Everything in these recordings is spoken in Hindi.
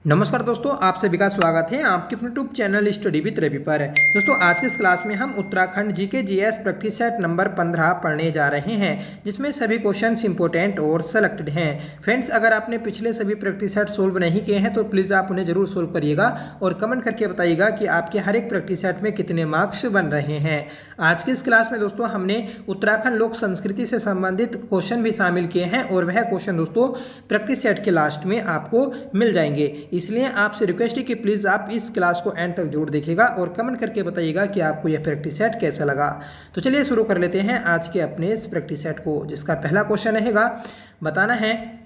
नमस्कार दोस्तों, आपसे विकास स्वागत है आपके अपने YouTube channel study with Ravi पर। दोस्तों, आज की इस क्लास में हम Uttarakhand GK GS practice set number 15 पढ़ने जा रहे हैं, जिसमें सभी क्वेश्चंस इंपॉर्टेंट और सेलेक्टेड हैं। फ्रेंड्स, अगर आपने पिछले सभी प्रैक्टिस सेट सोल्व नहीं किए हैं तो प्लीज़ आप उन्हें जरूर सोल्व करिएगा और कमेंट करके बताइएगा कि आपके हर एक प्रैक्टिस सेट में कितने मार्क्स बन रहे हैं। आज की इस क्लास में दोस्तों हमने उत्तराखंड लोक संस्कृति से संबंधित क्वेश्चन भी शामिल किए हैं और वह क्वेश्चन दोस्तों प्रैक्टिस सेट के लास्ट में आपको मिल जाएंगे। इसलिए आपसे रिक्वेस्ट है कि प्लीज़ आप इस क्लास को एंड तक जरूर देखिएगा और कमेंट करके बताइएगा कि आपको यह प्रैक्टिस सेट कैसा लगा। तो चलिए शुरू कर लेते हैं आज के अपने इस प्रैक्टिस सेट को, जिसका पहला क्वेश्चन रहेगा, बताना है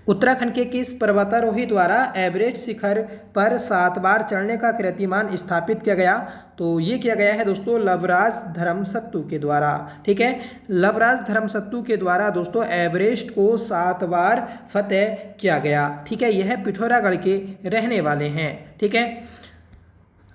उत्तराखंड के किस पर्वतारोही द्वारा एवरेस्ट शिखर पर 7 बार चढ़ने का कीर्तिमान स्थापित किया गया। तो ये किया गया है दोस्तों लवराज धर्मसत्तू के द्वारा। ठीक है, लवराज धर्मसत्तू के द्वारा दोस्तों एवरेस्ट को 7 बार फतेह किया गया। ठीक है, यह पिथौरागढ़ के रहने वाले हैं। ठीक है,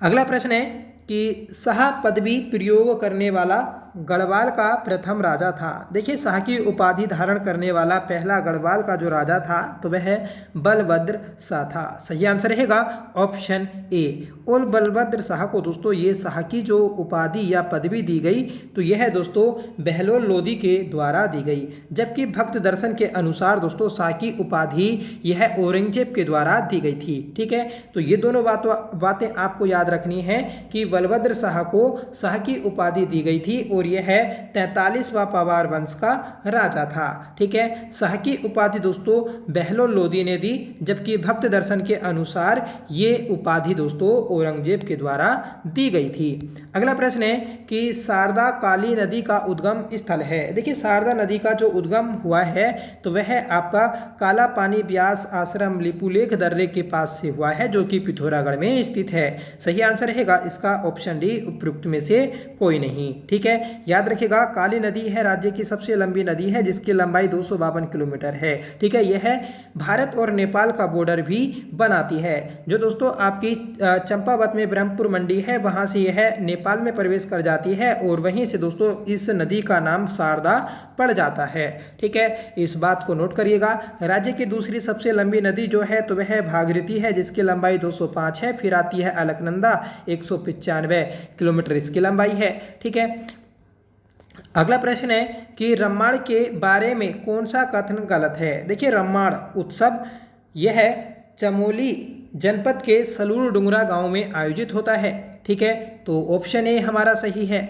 अगला प्रश्न है कि शाह पदवी प्रयोग करने वाला गढ़वाल का प्रथम राजा था। देखिए, शाह की उपाधि धारण करने वाला पहला गढ़वाल का जो राजा था तो वह बलभद्र शाह था। सही आंसर रहेगा ऑप्शन ए। और बलभद्र शाह को दोस्तों ये शाह की जो उपाधि या पदवी दी गई तो यह दोस्तों बहलोल लोदी के द्वारा दी गई, जबकि भक्त दर्शन के अनुसार दोस्तों शाह की उपाधि यह औरंगजेब के द्वारा दी गई थी। ठीक है, तो ये दोनों बातें आपको याद रखनी है कि बलभद्र शाह को शाह की उपाधि दी गई थी और यह 43वां पवार वंश का राजा था। ठीक है, शाह की उपाधि दोस्तों बहलोल लोदी ने दी, जबकि भक्त दर्शन के अनुसार ये उपाधि दोस्तों औरंगजेब के द्वारा दी गई थी। अगला प्रश्न है कि शारदा काली नदी का उद्गम स्थल है। देखिए, शारदा नदी का जो उद्गम हुआ है तो वह आपका काला पानी ब्यास आश्रम लिपुलेख दर्रे के पास से हुआ है, जो कि पिथौरागढ़ में स्थित है। सही आंसर रहेगा इसका ऑप्शन डी, उपयुक्त में से कोई नहीं। ठीक है, याद रखिएगा काली नदी है राज्य की सबसे लंबी नदी है, जिसकी लंबाई 252 किलोमीटर है। ठीक है, यह भारत और नेपाल का बॉर्डर भी बनाती है। जो दोस्तों आपकी चंपावत में ब्रह्मपुर मंडी है, वहां से यह नेपाल में प्रवेश कर जाती है और वहीं से दोस्तों इस नदी का नाम शारदा पड़ जाता है। ठीक है, इस बात को नोट करिएगा। राज्य की दूसरी सबसे लंबी नदी जो है तो वह भागीरथी है, जिसकी लंबाई 205 है। फिर आती है अलकनंदा, 195 किलोमीटर इसकी लंबाई है। ठीक है, अगला प्रश्न है कि रम्माण के बारे में कौन सा कथन गलत है। देखिए, रम्माण उत्सव यह चमोली जनपद के सलूर डुंगरा गांव में आयोजित होता है। ठीक है, तो ऑप्शन ए हमारा सही है।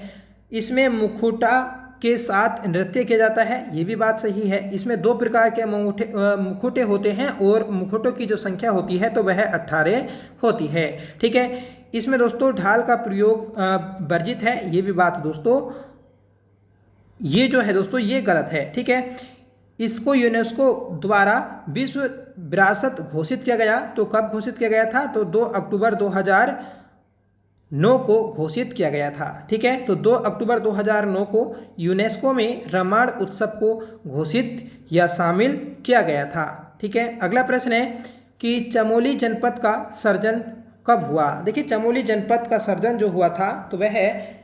इसमें मुखौटा के साथ नृत्य किया जाता है, ये भी बात सही है। इसमें 2 प्रकार के मुखौटे होते हैं और मुखौटों की जो संख्या होती है तो वह 18 होती है। ठीक है, इसमें दोस्तों ढाल का प्रयोग वर्जित है, ये भी बात दोस्तों ये जो है दोस्तों ये गलत है। ठीक है, इसको यूनेस्को द्वारा विश्व विरासत घोषित किया गया। तो कब घोषित किया गया था? तो 2 अक्टूबर 2009 को घोषित किया गया था। ठीक है, तो 2 अक्टूबर 2009 को यूनेस्को में रामायण उत्सव को घोषित या शामिल किया गया था। ठीक है, अगला प्रश्न है कि चमोली जनपद का सर्जन कब हुआ। देखिए, चमोली जनपद का सर्जन जो हुआ था तो वह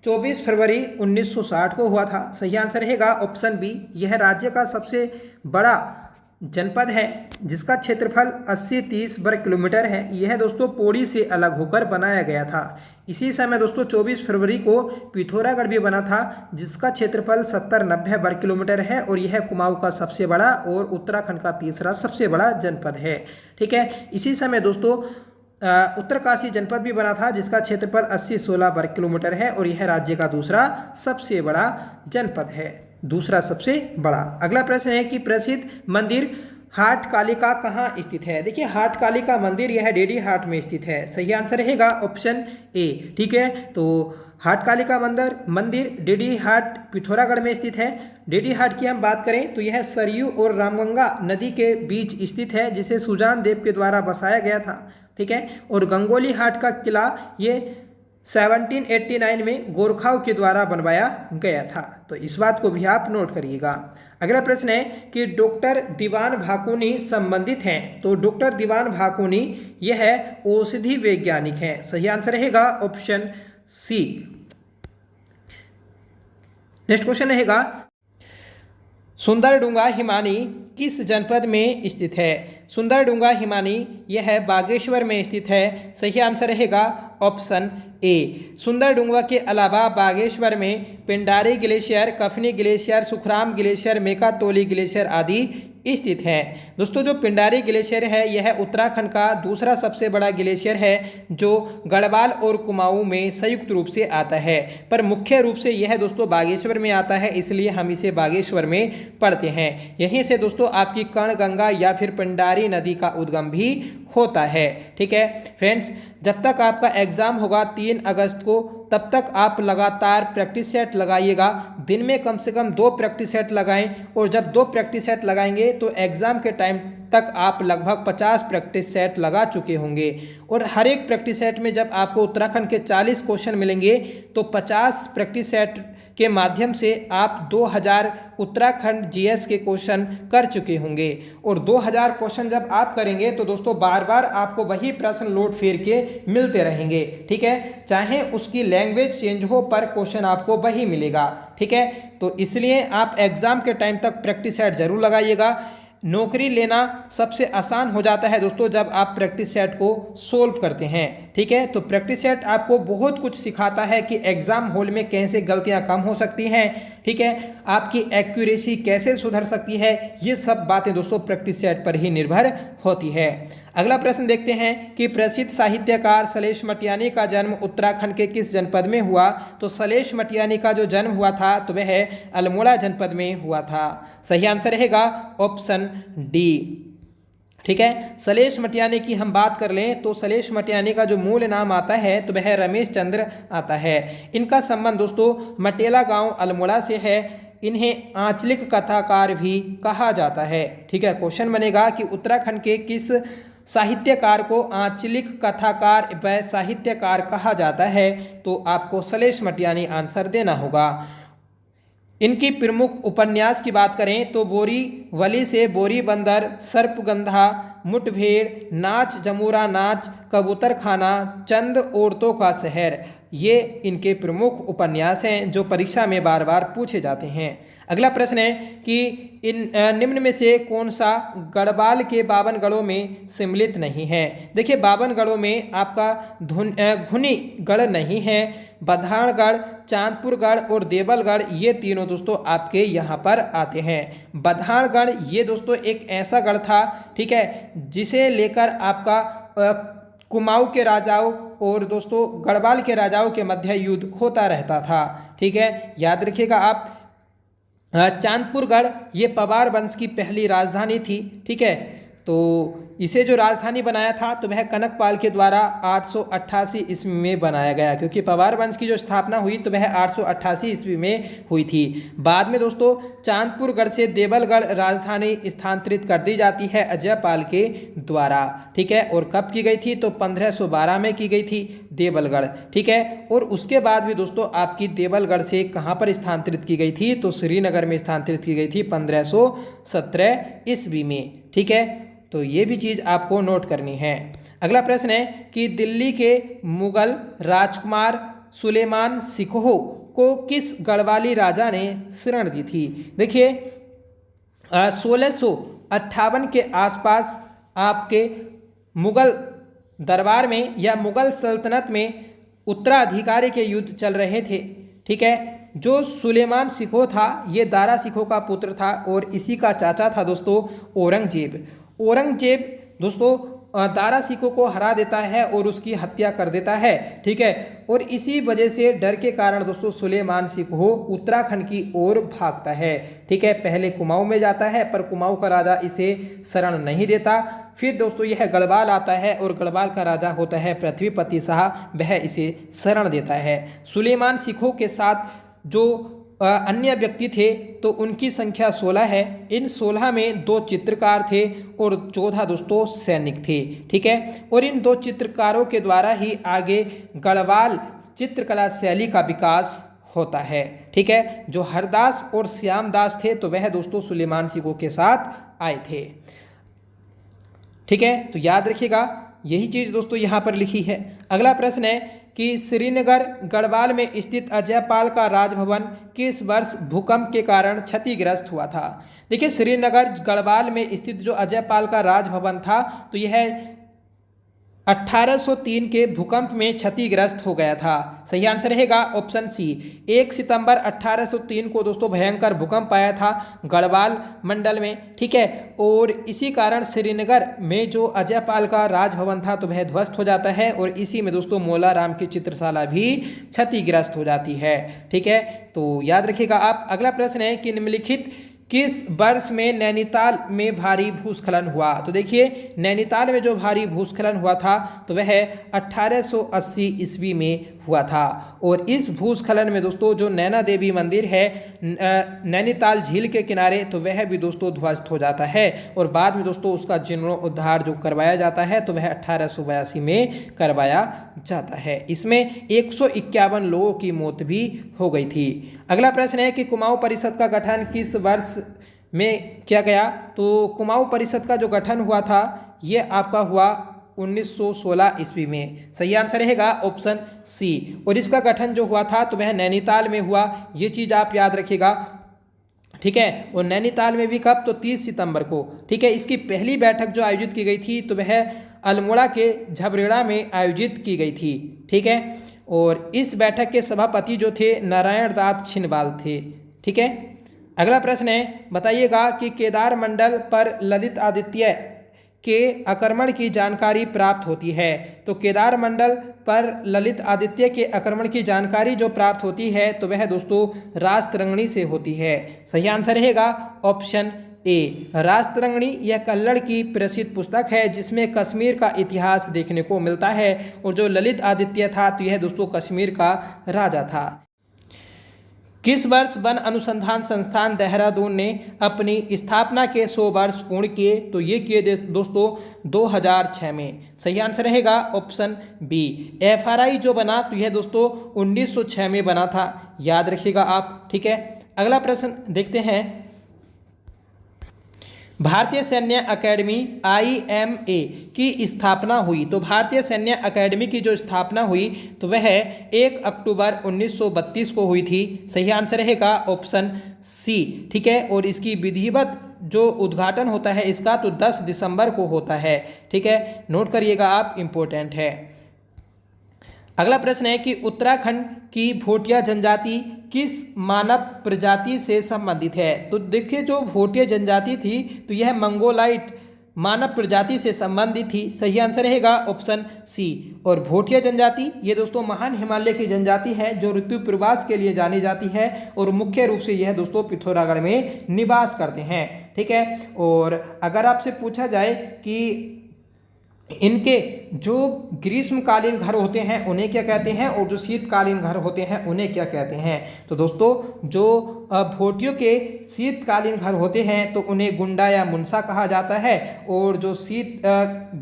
24 फरवरी 1960 को हुआ था। सही आंसर रहेगा ऑप्शन बी। यह राज्य का सबसे बड़ा जनपद है, जिसका क्षेत्रफल 80-30 वर्ग किलोमीटर है। यह दोस्तों पौड़ी से अलग होकर बनाया गया था। इसी समय दोस्तों 24 फरवरी को पिथौरागढ़ भी बना था, जिसका क्षेत्रफल 70-90 वर्ग किलोमीटर है और यह कुमाऊं का सबसे बड़ा और उत्तराखंड का तीसरा सबसे बड़ा जनपद है। ठीक है, इसी समय दोस्तों उत्तरकाशी जनपद भी बना था, जिसका क्षेत्रफल 80-16 वर्ग किलोमीटर है और यह राज्य का दूसरा सबसे बड़ा जनपद है, दूसरा सबसे बड़ा। अगला प्रश्न है कि प्रसिद्ध मंदिर हाट कालिका कहाँ स्थित है। देखिए, हाट कालिका मंदिर यह डेडी हाट में स्थित है। सही आंसर रहेगा ऑप्शन ए। ठीक है, तो हाट कालिका मंदिर डेडी हाट पिथौरागढ़ में स्थित है। डेडी हाट की हम बात करें तो यह सरयू और रामगंगा नदी के बीच स्थित है, जिसे सुजान देव के द्वारा बसाया गया था। ठीक है, और गंगोली हाट का किला ये 1789 में गोरखाओं के द्वारा बनवाया गया था। तो इस बात को भी आप नोट करिएगा। अगला प्रश्न है कि डॉक्टर दीवान भाकुनी संबंधित हैं। तो डॉक्टर दीवान भाकुनी यह औषधि वैज्ञानिक हैं। सही आंसर रहेगा ऑप्शन सी। नेक्स्ट क्वेश्चन रहेगा सुंदरडुंगा हिमानी किस जनपद में स्थित है। सुंदरडूंगा हिमानी यह है बागेश्वर में स्थित है। सही आंसर रहेगा ऑप्शन ए। सुंदरडूंगा के अलावा बागेश्वर में Pindari glacier, Kafni glacier, Sukhram glacier, Mekatoli glacier आदि स्थित है। दोस्तों जो पिंडारी ग्लेशियर है यह उत्तराखंड का दूसरा सबसे बड़ा ग्लेशियर है जो गढ़वाल और कुमाऊं में संयुक्त रूप से आता है, पर मुख्य रूप से यह दोस्तों बागेश्वर में आता है, इसलिए हम इसे बागेश्वर में पढ़ते हैं। यहीं से दोस्तों आपकी कर्णगंगा या फिर पिंडारी नदी का उद्गम भी होता है। ठीक है फ्रेंड्स, जब तक आपका एग्जाम होगा 3 अगस्त को, तब तक आप लगातार प्रैक्टिस सेट लगाइएगा। दिन में कम से कम 2 प्रैक्टिस सेट लगाएं, और जब 2 प्रैक्टिस सेट लगाएंगे तो एग्जाम के टाइम तक आप लगभग 50 प्रैक्टिस सेट लगा चुके होंगे। और हर एक प्रैक्टिस सेट में जब आपको उत्तराखंड के 40 क्वेश्चन मिलेंगे तो 50 प्रैक्टिस सेट के माध्यम से आप 2000 उत्तराखंड जीएस के क्वेश्चन कर चुके होंगे। और 2000 क्वेश्चन जब आप करेंगे तो दोस्तों बार बार आपको वही प्रश्न लोड फेर के मिलते रहेंगे। ठीक है, चाहे उसकी लैंग्वेज चेंज हो पर क्वेश्चन आपको वही मिलेगा। ठीक है, तो इसलिए आप एग्जाम के टाइम तक प्रैक्टिस सेट जरूर लगाइएगा। नौकरी लेना सबसे आसान हो जाता है दोस्तों जब आप प्रैक्टिस सेट को सोल्व करते हैं। ठीक है, तो प्रैक्टिस सेट आपको बहुत कुछ सिखाता है कि एग्जाम हॉल में कैसे गलतियां कम हो सकती हैं। ठीक है, आपकी एक्यूरेसी कैसे सुधर सकती है, ये सब बातें दोस्तों प्रैक्टिस सेट पर ही निर्भर होती है। अगला प्रश्न देखते हैं कि प्रसिद्ध साहित्यकार सलेश मटियानी का जन्म उत्तराखंड के किस जनपद में हुआ। तो सलेश मटियानी का जो जन्म हुआ था तो वह अल्मोड़ा जनपद में हुआ था। सही आंसर रहेगा ऑप्शन डी। ठीक है, सलेश मटियानी की हम बात कर लें तो सलेश मटियानी का जो मूल नाम आता है तो वह रमेश चंद्र आता है। इनका संबंध दोस्तों मटेला गांव अल्मोड़ा से है। इन्हें आंचलिक कथाकार भी कहा जाता है। ठीक है, क्वेश्चन बनेगा कि उत्तराखंड के किस साहित्यकार को आंचलिक कथाकार व साहित्यकार कहा जाता है, तो आपको सलेश मटियानी आंसर देना होगा। इनकी प्रमुख उपन्यास की बात करें तो बोरी वली से बोरी बंदर, सर्पगंधा, मुठभेड़, नाच जमूरा नाच, कबूतर खाना, चंद औरतों का शहर, ये इनके प्रमुख उपन्यास हैं जो परीक्षा में बार बार पूछे जाते हैं। अगला प्रश्न है कि इन निम्न में से कौन सा गढ़वाल के 52 गढ़ों में सम्मिलित नहीं है। देखिए 52 गढ़ों में आपका घुनी गढ़ नहीं है। बधानगढ़, चांदपुरगढ़ और देवलगढ़ ये तीनों दोस्तों आपके यहाँ पर आते हैं। बधानगढ़ ये दोस्तों एक ऐसा गढ़ था, ठीक है, जिसे लेकर आपका कुमाऊं के राजाओं और दोस्तों गढ़वाल के राजाओं के मध्य युद्ध होता रहता था। ठीक है, याद रखिएगा आप। चांदपुरगढ़ ये पवार वंश की पहली राजधानी थी। ठीक है, तो इसे जो राजधानी बनाया था तो वह कनकपाल के द्वारा 888 ईस्वी में बनाया गया, क्योंकि पवार वंश की जो स्थापना हुई तो वह 888 ईस्वी में हुई थी। बाद में दोस्तों चांदपुरगढ़ से देवलगढ़ राजधानी स्थानांतरित कर दी जाती है अजयपाल के द्वारा। ठीक है, और कब की गई थी तो 1512 में की गई थी देवलगढ़। ठीक है, और उसके बाद भी दोस्तों आपकी देवलगढ़ से कहाँ पर स्थानांतरित की गई थी तो श्रीनगर में स्थानांतरित की गई थी 1517 ईस्वी में। ठीक है, तो ये भी चीज़ आपको नोट करनी है। अगला प्रश्न है कि दिल्ली के मुगल राजकुमार सुलेमान सिकोह को किस गढ़वाली राजा ने शरण दी थी। देखिए 1658 के आसपास आपके मुगल दरबार में या मुगल सल्तनत में उत्तराधिकारी के युद्ध चल रहे थे। ठीक है, जो सुलेमान सिकोह था ये दारा सिकोह का पुत्र था और इसी का चाचा था दोस्तों औरंगजेब। औरंगजेब दोस्तों दारा सिकोह को हरा देता है और उसकी हत्या कर देता है। ठीक है, और इसी वजह से डर के कारण दोस्तों सुलेमान सिकोह उत्तराखंड की ओर भागता है। ठीक है, पहले कुमाऊं में जाता है पर कुमाऊं का राजा इसे शरण नहीं देता। फिर दोस्तों यह गढ़वाल आता है और गढ़वाल का राजा होता है पृथ्वीपति शाह, वह इसे शरण देता है। सुलेमान सिकोह के साथ जो अन्य व्यक्ति थे तो उनकी संख्या 16 है। इन 16 में 2 चित्रकार थे और 14 दोस्तों सैनिक थे। ठीक है, और इन 2 चित्रकारों के द्वारा ही आगे गढ़वाल चित्रकला शैली का विकास होता है। ठीक है, जो हरदास और श्यामदास थे तो वह दोस्तों सुलेमान सिकोह के साथ आए थे। ठीक है, तो याद रखिएगा यही चीज़ दोस्तों यहाँ पर लिखी है। अगला प्रश्न है कि श्रीनगर गढ़वाल में स्थित अजयपाल का राजभवन किस वर्ष भूकंप के कारण क्षतिग्रस्त हुआ था। देखिए श्रीनगर गढ़वाल में स्थित जो अजय पाल का राजभवन था तो यह 1803 के भूकंप में क्षतिग्रस्त हो गया था। सही आंसर रहेगा ऑप्शन सी। 1 सितंबर 1803 को दोस्तों भयंकर भूकंप आया था गढ़वाल मंडल में, ठीक है, और इसी कारण श्रीनगर में जो अजय पाल का राजभवन था तो वह ध्वस्त हो जाता है और इसी में दोस्तों मोलाराम की चित्रशाला भी क्षतिग्रस्त हो जाती है, ठीक है। तो याद रखिएगा आप। अगला प्रश्न है कि निम्नलिखित किस वर्ष में नैनीताल में भारी भूस्खलन हुआ। तो देखिए नैनीताल में जो भारी भूस्खलन हुआ था तो वह 1880 ईस्वी में हुआ था और इस भूस्खलन में दोस्तों जो नैना देवी मंदिर है नैनीताल झील के किनारे तो वह भी दोस्तों ध्वस्त हो जाता है और बाद में दोस्तों उसका जीर्णोद्धार जो करवाया जाता है तो वह 1882 में करवाया जाता है। इसमें 151 लोगों की मौत भी हो गई थी। अगला प्रश्न है कि कुमाऊं परिषद का गठन किस वर्ष में किया गया। तो कुमाऊं परिषद का जो गठन हुआ था ये आपका हुआ 1916 ईस्वी में। सही आंसर रहेगा ऑप्शन सी। और इसका गठन जो हुआ था तो वह नैनीताल में हुआ, ये चीज़ आप याद रखिएगा, ठीक है। और नैनीताल में भी कब, तो 30 सितंबर को, ठीक है। इसकी पहली बैठक जो आयोजित की गई थी तो वह अल्मोड़ा के झबरेड़ा में आयोजित की गई थी, ठीक है। और इस बैठक के सभापति जो थे नारायण दास छिनवाल थे, ठीक है। अगला प्रश्न है बताइएगा कि केदार मंडल पर ललित आदित्य के आक्रमण की जानकारी प्राप्त होती है। तो केदार मंडल पर ललित आदित्य के आक्रमण की जानकारी जो प्राप्त होती है तो वह दोस्तों राजतरंगिणी से होती है। सही आंसर रहेगा ऑप्शन ए। राजतरंगिणी यह कल्लड़ की प्रसिद्ध पुस्तक है जिसमें कश्मीर का इतिहास देखने को मिलता है और जो ललित आदित्य था तो यह दोस्तों कश्मीर का राजा था। किस वर्ष वन अनुसंधान संस्थान देहरादून ने अपनी स्थापना के 100 वर्ष पूर्ण किए। तो ये किए दोस्तों 2006 में। सही आंसर रहेगा ऑप्शन बी। एफआरआई जो बना तो यह दोस्तों 1906 में बना था, याद रखिएगा आप, ठीक है। अगला प्रश्न देखते हैं। भारतीय सैन्य अकेडमी IMA की स्थापना हुई। तो भारतीय सैन्य अकेडमी की जो स्थापना हुई तो वह 1 अक्टूबर 1932 को हुई थी। सही आंसर रहेगा ऑप्शन सी, ठीक है। और इसकी विधिवत जो उद्घाटन होता है इसका तो 10 दिसंबर को होता है, ठीक है, नोट करिएगा आप, इम्पोर्टेंट है। अगला प्रश्न है कि उत्तराखंड की भोटिया जनजाति किस मानव प्रजाति से संबंधित है। तो देखिए जो भोटिया जनजाति थी तो यह मंगोलाइट मानव प्रजाति से संबंधित थी। सही आंसर रहेगा ऑप्शन सी। और भोटिया जनजाति ये दोस्तों महान हिमालय की जनजाति है जो ऋतु प्रवास के लिए जानी जाती है और मुख्य रूप से यह दोस्तों पिथौरागढ़ में निवास करते हैं, ठीक है। और अगर आपसे पूछा जाए कि इनके जो ग्रीष्मकालीन घर होते हैं उन्हें क्या कहते हैं और जो शीतकालीन घर होते हैं उन्हें क्या कहते हैं, तो दोस्तों जो भोटियों के शीतकालीन घर होते हैं तो उन्हें गुंडा या मुंसा कहा जाता है और जो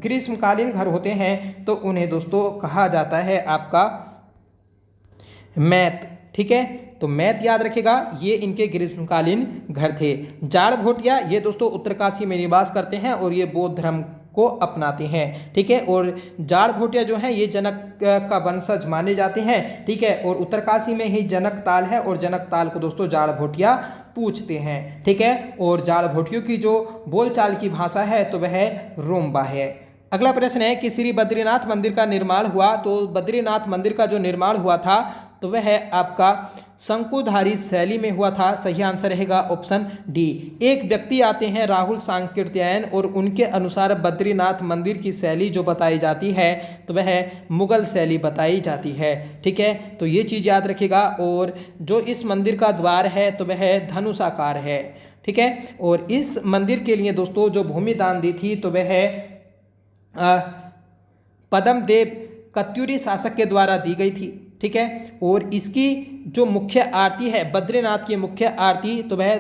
ग्रीष्मकालीन घर होते हैं तो उन्हें दोस्तों कहा जाता है आपका मैत, ठीक है। तो मैत याद रखेगा, ये इनके ग्रीष्मकालीन घर थे। जाड़ भोटिया ये दोस्तों उत्तरकाशी में निवास करते हैं और ये बौद्ध धर्म को अपनाते हैं, ठीक है। और जाड़ भोटिया जो हैं ये जनक का वंशज माने जाते हैं, ठीक है। और उत्तरकाशी में ही जनक ताल है और जनक ताल को दोस्तों जाड़ भोटिया पूछते हैं, ठीक है। और जाड़ भोटियों की जो बोलचाल की भाषा है तो वह रोम्बा है। अगला प्रश्न है कि श्री बद्रीनाथ मंदिर का निर्माण हुआ। तो बद्रीनाथ मंदिर का जो निर्माण हुआ था तो वह आपका शंकुधारी शैली में हुआ था। सही आंसर रहेगा ऑप्शन डी। एक व्यक्ति आते हैं राहुल सांकृत्यायन और उनके अनुसार बद्रीनाथ मंदिर की शैली जो बताई जाती है तो वह मुगल शैली बताई जाती है, ठीक है। तो ये चीज़ याद रखिएगा। और जो इस मंदिर का द्वार है तो वह धनुषाकार है, ठीक है। और इस मंदिर के लिए दोस्तों जो भूमि दान दी थी तो वह पद्मदेव कत्यूरी शासक के द्वारा दी गई थी, ठीक है। और इसकी जो मुख्य आरती है बद्रीनाथ की मुख्य आरती तो वह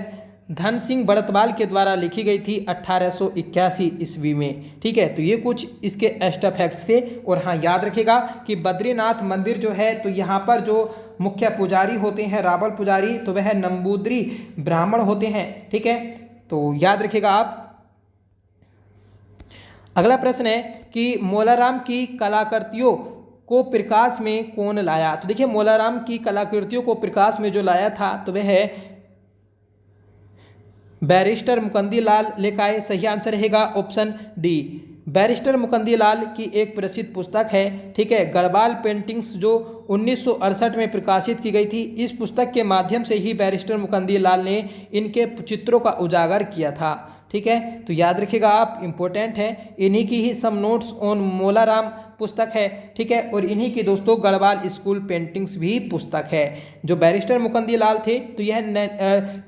धन सिंह बड़तवाल के द्वारा लिखी गई थी 1881 ईस्वी में, ठीक है। तो ये कुछ इसके एक्स्ट्रा फैक्ट्स थे। और हाँ याद रखिएगा कि बद्रीनाथ मंदिर जो है तो यहाँ पर जो मुख्य पुजारी होते हैं रावल पुजारी तो वह नंबूदरी ब्राह्मण होते हैं, ठीक है। तो याद रखिएगा आप। अगला प्रश्न है कि मोलाराम की कलाकृतियों को प्रकाश में कौन लाया। तो देखिए मोलाराम की कलाकृतियों को प्रकाश में जो लाया था तो वह बैरिस्टर मुकंदी लाल लेकर आए। सही आंसर रहेगा ऑप्शन डी। बैरिस्टर मुकंदी लाल की एक प्रसिद्ध पुस्तक है, ठीक है, गढ़वाल पेंटिंग्स, जो 1968 में प्रकाशित की गई थी। इस पुस्तक के माध्यम से ही बैरिस्टर मुकंदी लाल ने इनके चित्रों का उजागर किया था, ठीक है। तो याद रखिएगा आप, इम्पोर्टेंट है। इन्हीं की ही सम नोट्स ऑन मोलाराम पुस्तक है, ठीक है, और इन्हीं की दोस्तों गढ़वाल स्कूल पेंटिंग्स भी पुस्तक है। जो बैरिस्टर मुकंदी लाल थे तो यह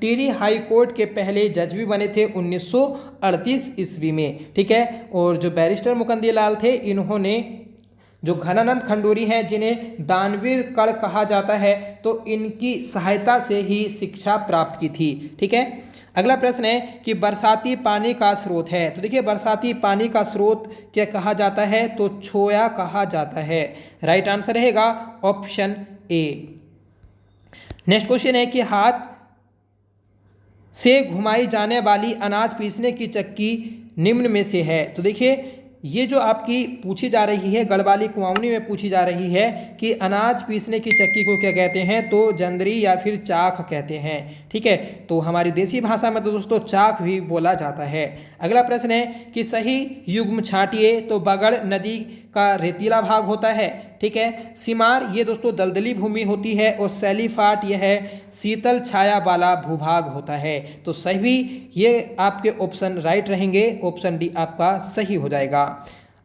टिहरी हाई कोर्ट के पहले जज भी बने थे 1938 ईस्वी में, ठीक है। और जो बैरिस्टर मुकंदी लाल थे, इन्होंने जो घनानंद खंडूरी हैं, जिन्हें दानवीर कर्ण कहा जाता है, तो इनकी सहायता से ही शिक्षा प्राप्त की थी, ठीक है। अगला प्रश्न है कि बरसाती पानी का स्रोत है। तो देखिए, बरसाती पानी का स्रोत क्या कहा जाता है, तो छोया कहा जाता है। राइट आंसर रहेगा ऑप्शन ए। नेक्स्ट क्वेश्चन है कि हाथ से घुमाई जाने वाली अनाज पीसने की चक्की निम्न में से है। तो देखिए, ये जो आपकी पूछी जा रही है, गढ़वाली कुमाऊनी में पूछी जा रही है कि अनाज पीसने की चक्की को क्या कहते हैं, तो जंदरी या फिर चाक कहते हैं, ठीक है। तो हमारी देसी भाषा में तो दोस्तों चाक भी बोला जाता है। अगला प्रश्न है कि सही युग्म छांटिए। तो बगड़ नदी का रेतीला भाग होता है, ठीक है। सिमार ये दोस्तों दलदली भूमि होती है, और सैलीफाट यह है शीतल छाया वाला भूभाग होता है। तो सभी ये आपके ऑप्शन राइट रहेंगे, ऑप्शन डी आपका सही हो जाएगा।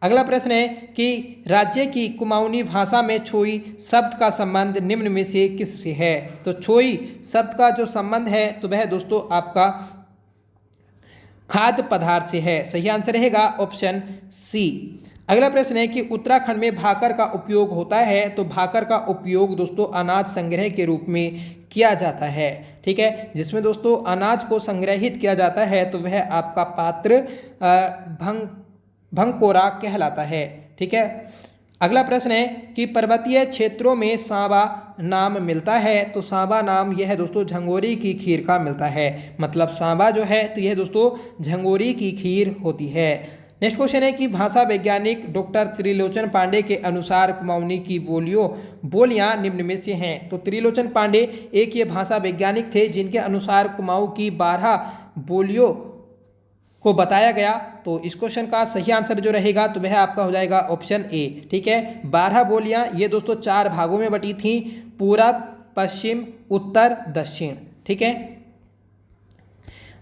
अगला प्रश्न है कि राज्य की कुमाऊनी भाषा में छोई शब्द का संबंध निम्न में से किससे है। तो छोई शब्द का जो संबंध है तो वह दोस्तों आपका खाद्य पदार्थ से है। सही आंसर रहेगा ऑप्शन सी। अगला प्रश्न है कि उत्तराखंड में भाकर का उपयोग होता है। तो भाकर का उपयोग दोस्तों अनाज संग्रह के रूप में किया जाता है, ठीक है। जिसमें दोस्तों अनाज को संग्रहित किया जाता है तो वह आपका पात्र भंकोरा कहलाता है, ठीक है। अगला प्रश्न है कि पर्वतीय क्षेत्रों में सांबा नाम मिलता है। तो सांबा नाम यह है दोस्तों झंगोरी की खीर का मिलता है। मतलब सांबा जो है तो यह दोस्तों झंगोरी की खीर होती है। नेक्स्ट क्वेश्चन है कि भाषा वैज्ञानिक डॉक्टर त्रिलोचन पांडे के अनुसार कुमाऊनी की बोलियां निम्न में से हैं। तो त्रिलोचन पांडे एक ये भाषा वैज्ञानिक थे जिनके अनुसार कुमाऊं की 12 बोलियों को बताया गया। तो इस क्वेश्चन का सही आंसर जो रहेगा तो वह आपका हो जाएगा ऑप्शन ए, ठीक है। 12 बोलियां ये दोस्तों 4 भागों में बटी थी, पूरब, पश्चिम, उत्तर, दक्षिण, ठीक है।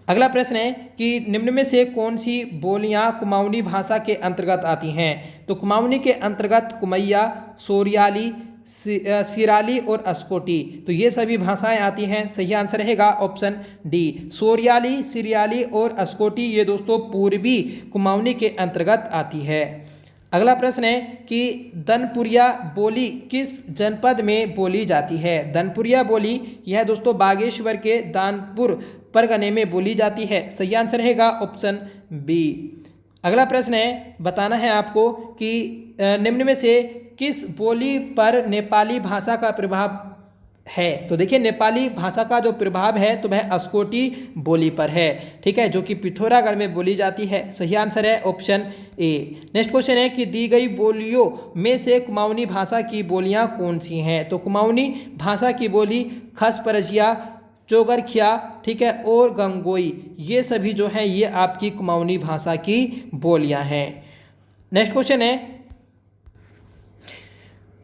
अगला प्रश्न है कि निम्न में से कौन सी बोलियां कुमाऊनी भाषा के अंतर्गत आती हैं। तो कुमाऊनी के अंतर्गत कुमैया, सोरियाली, सिराली और अस्कोटी, तो ये सभी भाषाएं आती हैं। सही आंसर रहेगा ऑप्शन डी। सोरियाली, सिरियाली और अस्कोटी ये दोस्तों पूर्वी कुमाऊनी के अंतर्गत आती है। अगला प्रश्न है कि दनपुरिया बोली किस जनपद में बोली जाती है। दनपुरिया बोली यह दोस्तों बागेश्वर के दानपुर परगने में बोली जाती है। सही आंसर रहेगा ऑप्शन बी। अगला प्रश्न है, बताना है आपको कि निम्न में से किस बोली पर नेपाली भाषा का प्रभाव है। तो देखिए, नेपाली भाषा का जो प्रभाव है तो वह अस्कोटी बोली पर है, ठीक है, जो कि पिथौरागढ़ में बोली जाती है। सही आंसर है ऑप्शन ए। नेक्स्ट क्वेश्चन है कि दी गई बोलियों में से कुमाऊनी भाषा की बोलियां कौन सी हैं। तो कुमाऊनी भाषा की बोली खसपरजिया, चौगरखिया, ठीक है, और गंगोई, ये सभी जो हैं ये आपकी कुमाऊनी भाषा की बोलियां हैं। नेक्स्ट क्वेश्चन है,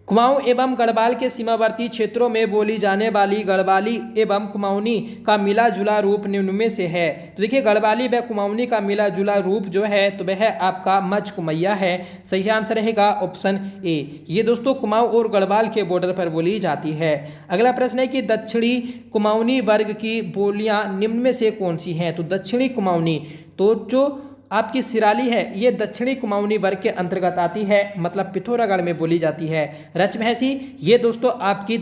कुमाऊं एवं गढ़वाल के सीमावर्ती क्षेत्रों में बोली जाने वाली गढ़वाली एवं कुमाऊनी का मिला जुला रूप निम्न में से है। तो देखिए, गढ़वाली व कुमाऊनी का मिला जुला रूप जो है तो वह आपका मच कुमैया है। सही आंसर रहेगा ऑप्शन ए। ये दोस्तों कुमाऊं और गढ़वाल के बॉर्डर पर बोली जाती है। अगला प्रश्न है कि दक्षिणी कुमाऊनी वर्ग की बोलियां निम्न में से कौन सी हैं। तो दक्षिणी कुमाऊनी, तो जो आपकी सिराली है ये दक्षिणी कुमाऊनी वर्ग के अंतर्गत आती है, मतलब पिथौरागढ़ में बोली जाती है। रचभैंसी ये दोस्तों आपकी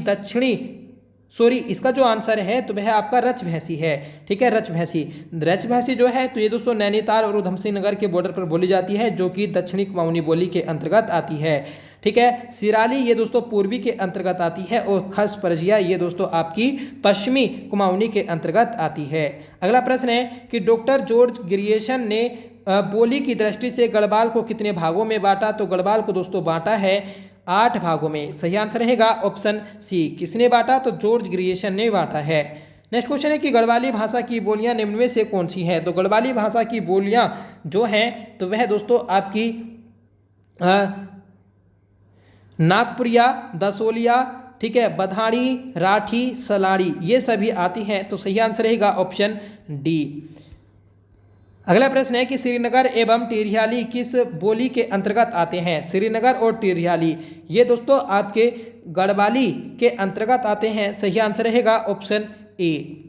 इसका जो आंसर है तो वह आपका रचभैंसी है, ठीक है, रचभैंसी जो है तो ये दोस्तों नैनीताल और उधमसिंह नगर के बॉर्डर पर बोली जाती है, जो कि दक्षिणी कुमाऊनी बोली के अंतर्गत आती है, ठीक है। सिराली ये दोस्तों पूर्वी के अंतर्गत आती है, और खसपरजिया ये दोस्तों आपकी पश्चिमी कुमाऊनी के अंतर्गत आती है। अगला प्रश्न है कि डॉक्टर जॉर्ज ग्रियर्सन ने बोली की दृष्टि से गढ़वाल को कितने भागों में बांटा। तो गढ़वाल को दोस्तों बांटा है 8 भागों में। सही आंसर रहेगा ऑप्शन सी। किसने बांटा, तो जॉर्ज ग्रियर्सन ने बांटा है। नेक्स्ट क्वेश्चन है कि गढ़वाली भाषा की बोलियां निम्न में से कौन सी हैं। तो गढ़वाली भाषा की बोलियां जो हैं तो वह दोस्तों आपकी नागपुरिया, दसोलिया, ठीक है, बधाड़ी, राठी, सलाड़ी, ये सभी आती हैं। तो सही आंसर रहेगा ऑप्शन डी। अगला प्रश्न है कि श्रीनगर एवं टिहरी किस बोली के अंतर्गत आते हैं। श्रीनगर और टिहरी ये दोस्तों आपके गढ़वाली के अंतर्गत आते हैं। सही आंसर रहेगा ऑप्शन ए।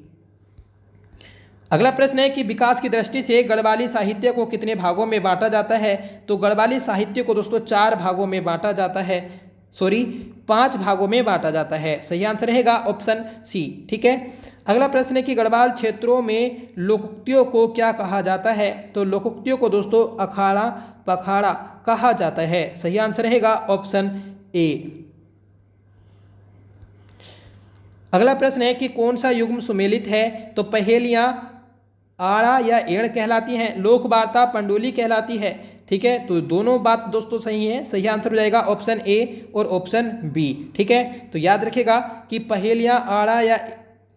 अगला प्रश्न है कि विकास की दृष्टि से गढ़वाली साहित्य को कितने भागों में बांटा जाता है। तो गढ़वाली साहित्य को दोस्तों 4 भागों में बांटा जाता है, 5 भागों में बांटा जाता है। सही आंसर रहेगा ऑप्शन सी। ठीक है, अगला प्रश्न है कि गढ़वाल क्षेत्रों में लोकोक्तियों को क्या कहा जाता है। तो लोकोक्तियों को दोस्तों अखाड़ा पखाड़ा कहा जाता है। सही आंसर रहेगा ऑप्शन ए। अगला प्रश्न है कि कौन सा युग्म सुमेलित है। तो पहेलियां आड़ा या एड़ कहलाती हैं, लोक वार्ता पंडोली कहलाती है। ठीक है, तो दोनों बात दोस्तों सही है। सही आंसर हो जाएगा ऑप्शन ए और ऑप्शन बी। ठीक है, तो याद रखिएगा कि पहेलियां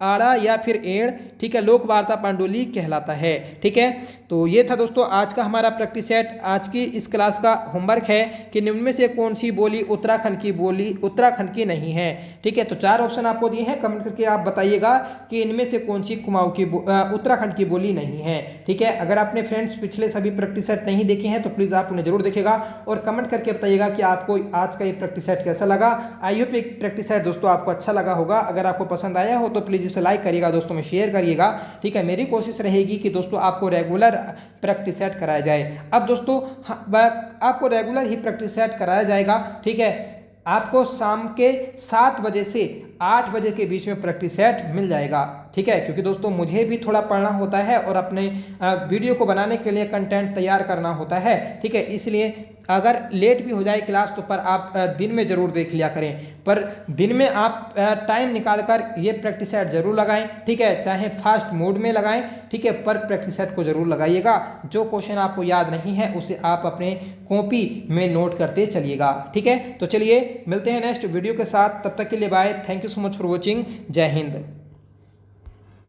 आड़ा या फिर एड़, ठीक है, लोक वार्ता पांडुली कहलाता है। ठीक है, तो ये था दोस्तों आज का हमारा प्रैक्टिस सेट। आज की इस क्लास का होमवर्क है कि निम्न में से कौन सी बोली उत्तराखंड की नहीं है। ठीक है, तो 4 ऑप्शन आपको दिए हैं, कमेंट करके आप बताइएगा कि इनमें से कौन सी कुमाऊं की उत्तराखंड की बोली नहीं है। ठीक है, अगर आपने फ्रेंड्स पिछले सभी प्रैक्टिस सेट नहीं देखे हैं तो प्लीज़ आप उन्हें जरूर देखेगा और कमेंट करके बताइएगा कि आपको आज का ये प्रैक्टिस सेट कैसा लगा। आई होप एक प्रैक्टिस सेट दोस्तों आपको अच्छा लगा होगा। अगर आपको पसंद आया हो तो प्लीज़ इसे लाइक करिएगा, दोस्तों में शेयर करिएगा। ठीक है, मेरी कोशिश रहेगी कि दोस्तों आपको रेगुलर प्रैक्टिस सेट कराया जाए। अब दोस्तों आपको रेगुलर ही प्रैक्टिस सेट कराया जाएगा। ठीक है, आपको शाम के 7 बजे से 8 बजे के बीच में प्रैक्टिस सेट मिल जाएगा। ठीक है, क्योंकि दोस्तों मुझे भी थोड़ा पढ़ना होता है और अपने वीडियो को बनाने के लिए कंटेंट तैयार करना होता है। ठीक है, इसलिए अगर लेट भी हो जाए क्लास तो पर आप दिन में ज़रूर देख लिया करें, पर दिन में आप टाइम निकाल कर ये प्रैक्टिस सेट जरूर लगाएं। ठीक है, चाहे फास्ट मोड में लगाएं। ठीक है, पर प्रैक्टिस सेट को जरूर लगाइएगा। जो क्वेश्चन आपको याद नहीं है उसे आप अपने कॉपी में नोट करते चलिएगा। ठीक है, तो चलिए मिलते हैं नेक्स्ट वीडियो के साथ, तब तक के लिए bye. Thank you so much for watching. जय हिंद।